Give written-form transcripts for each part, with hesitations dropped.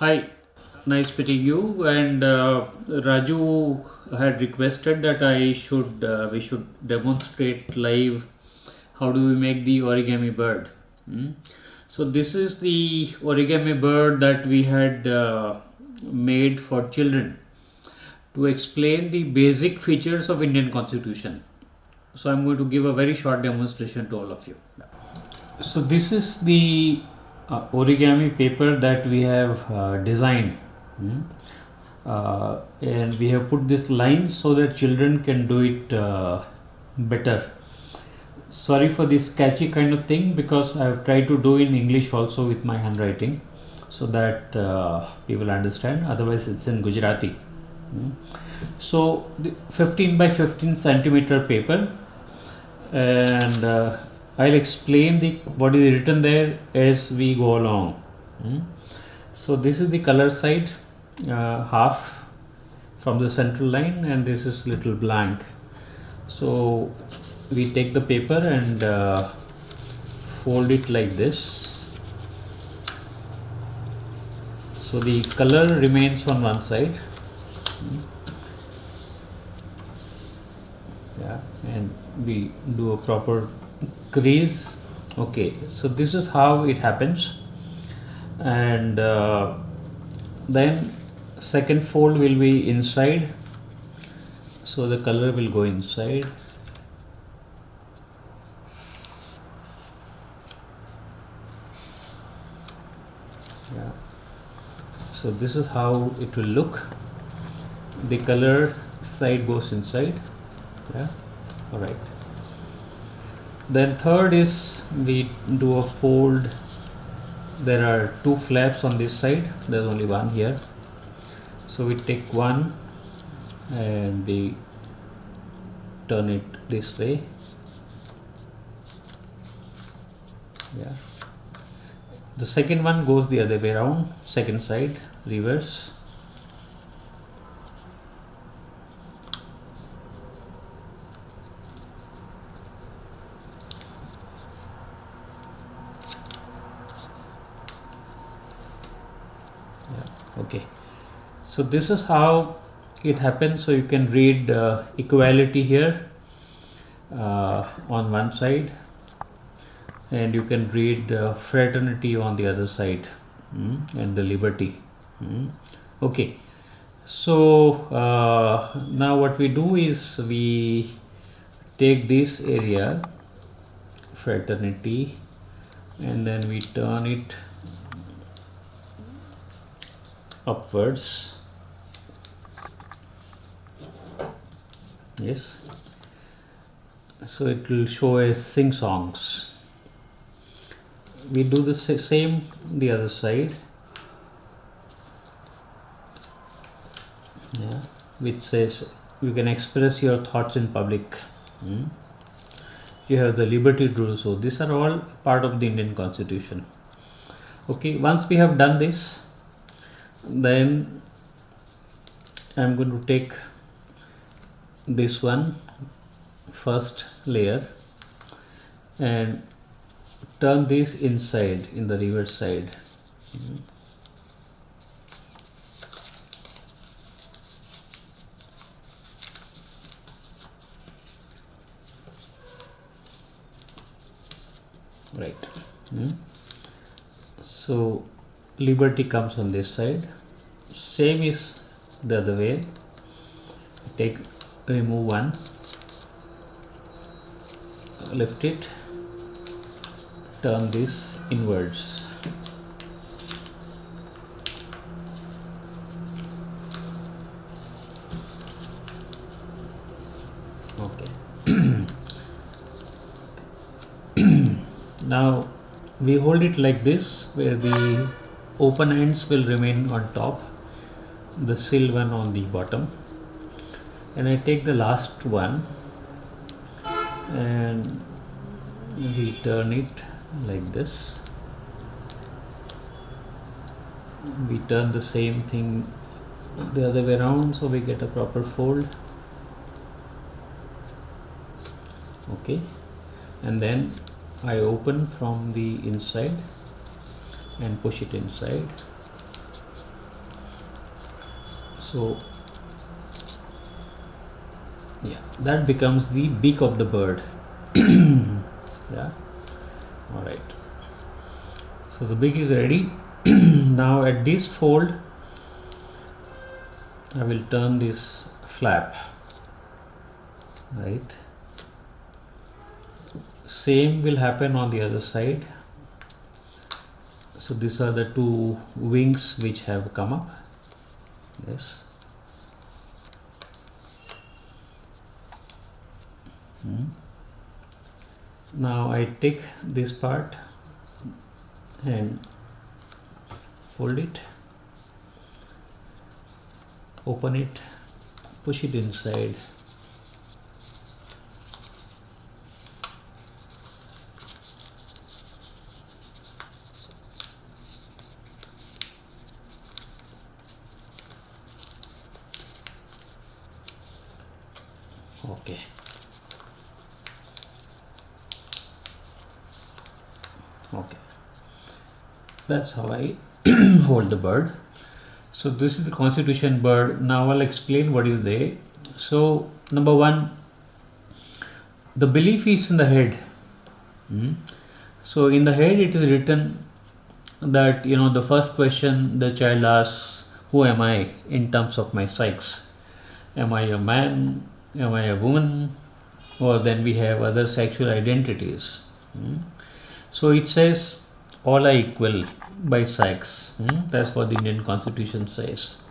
Hi, nice meeting you. And Raju had requested that we should demonstrate live how do we make the origami bird. Hmm? So this is the origami bird that we had made for children to explain the basic features of Indian Constitution. So I'm going to give a very short demonstration to all of you. So this is the origami paper that we have designed. Hmm? And we have put this line so that children can do it better. Sorry for this sketchy kind of thing, because I have tried to do in English also with my handwriting so that people understand, otherwise it's in Gujarati. Hmm? So the 15 by 15 centimeter paper, and I'll explain the what is written there as we go along. Hmm? So this is the color side, half from the central line, and this is little blank. So we take the paper and fold it like this. So the color remains on one side. Yeah, and we do a proper crease. Okay, so this is how it happens. And then second fold will be inside, so the color will go inside. Yeah, so this is how it will look. The color side goes inside. Yeah, all right. Then third is we do a fold. There are two flaps on this side, there's only one here, so we take one and we turn it this way. Yeah, the second one goes the other way around, second side, reverse. Yeah, okay, so this is how it happens. So you can read equality here on one side, and you can read fraternity on the other side, and the liberty. Okay, so now what we do is we take this area, fraternity, and then we turn it upwards. Yes, so it will show as sing songs. We do the same the other side. Yeah, which says you can express your thoughts in public. You have the liberty to do so. These are all part of the Indian Constitution. Okay, once we have done this, then I'm going to take this one, first layer, and turn this inside in the reverse side. Right. So liberty comes on this side, same is the other way. Remove one, lift it, turn this inwards. Okay. Now we hold it like this, where the open ends will remain on top, the sealed one on the bottom, and I take the last one and we turn it like this. We turn the same thing the other way around, so we get a proper fold. Okay, and then I open from the inside and push it inside. So yeah, that becomes the beak of the bird. Yeah, all right. So the beak is ready. Now at this fold, I will turn this flap, right? Same will happen on the other side. So these are the two wings which have come up. Yes. Now I take this part and fold it, open it, push it inside. Okay. Okay. That's how I hold the bird. So this is the constitution bird. Now I'll explain what is there. So number one, the belief is in the head. So in the head it is written that the first question the child asks, who am I in terms of my sex? Am I a man? Am I a woman? Or then we have other sexual identities. So it says all are equal by sex. That's what the Indian Constitution says.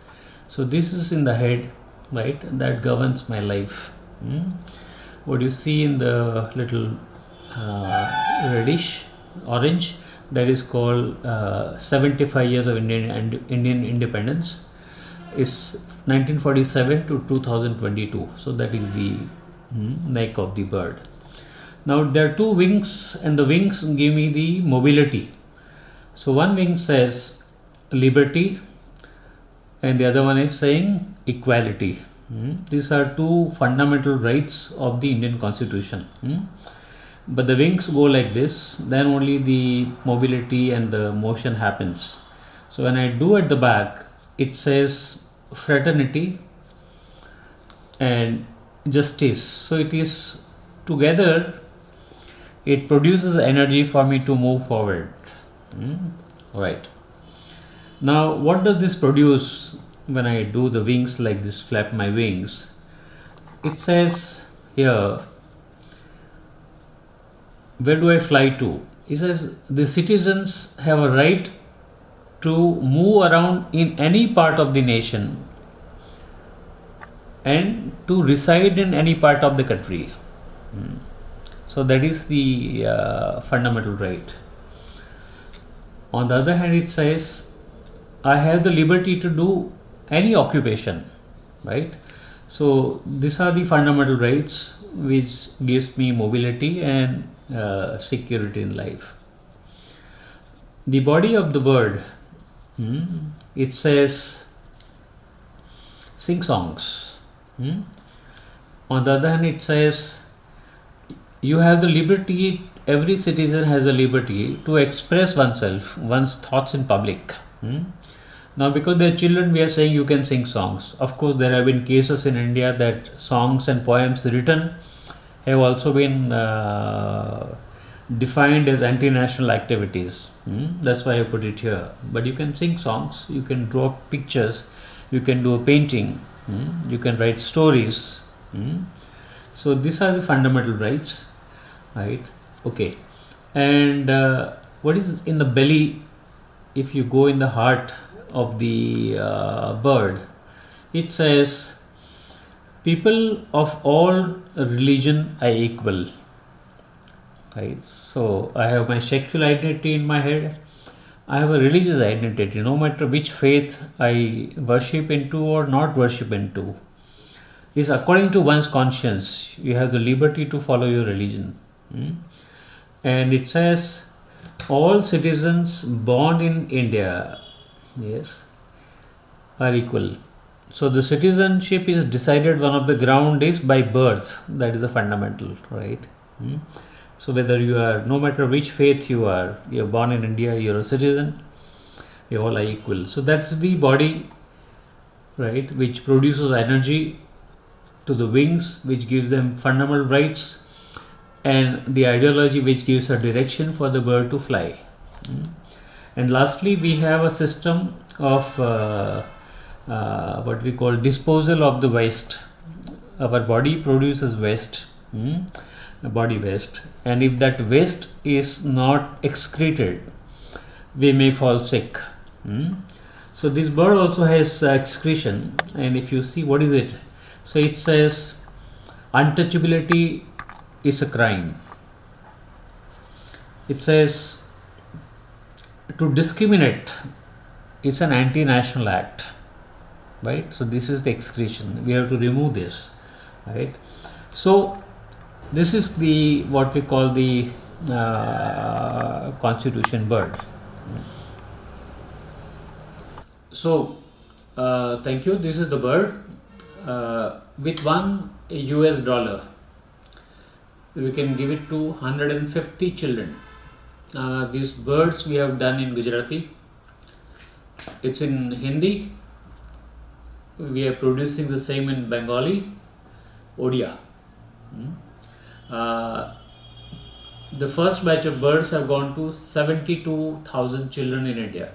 So this is in the head, right? That governs my life. What you see in the little reddish orange, that is called 75 years of Indian independence, is 1947 to 2022. So that is the neck of the bird. Now there are two wings, and the wings give me the mobility. So one wing says liberty, and the other one is saying equality. These are two fundamental rights of the Indian Constitution. But the wings go like this, then only the mobility and the motion happens. So when I do at the back, it says fraternity and justice. So it is together, it produces energy for me to move forward. Right. Now what does this produce when I do the wings like this, flap my wings? It says here, where do I fly to? It says the citizens have a right to move around in any part of the nation and to reside in any part of the country. So that is the fundamental right. On the other hand, it says I have the liberty to do any occupation, right? So these are the fundamental rights which gives me mobility and security in life. The body of the bird, it says sing songs. On the other hand, it says you have the liberty, every citizen has a liberty to express one's thoughts in public. Now because they're children, we are saying you can sing songs. Of course, there have been cases in India that songs and poems written have also been defined as anti-national activities. That's why I put it here. But you can sing songs, you can draw pictures, you can do a painting, you can write stories. So these are the fundamental rights, right? Okay. And what is in the belly? If you go in the heart of the bird, it says people of all religion are equal, right? So I have my sexual identity in my head, I have a religious identity, no matter which faith I worship into or not worship into, is according to one's conscience. You have the liberty to follow your religion. And it says all citizens born in India, yes, are equal. So the citizenship is decided, one of the ground is by birth. That is the fundamental, right? So whether you are, no matter which faith you are born in India, you're a citizen, you all are equal. So that's the body right, which produces energy to the wings, which gives them fundamental rights, and the ideology which gives a direction for the bird to fly. And lastly, we have a system of what we call disposal of the waste. Our body produces waste, body waste, and if that waste is not excreted, we may fall sick. So this bird also has excretion, and if you see what is it, so it says untouchability is a crime. It says to discriminate is an anti-national act, right? So this is the excretion. We have to remove this, right? So this is the what we call the constitution bird. So thank you. This is the bird. With $1 we can give it to 150 children. These birds we have done in Gujarati. It's in Hindi. We are producing the same in Bengali, Odia. The first batch of birds have gone to 72,000 children in India.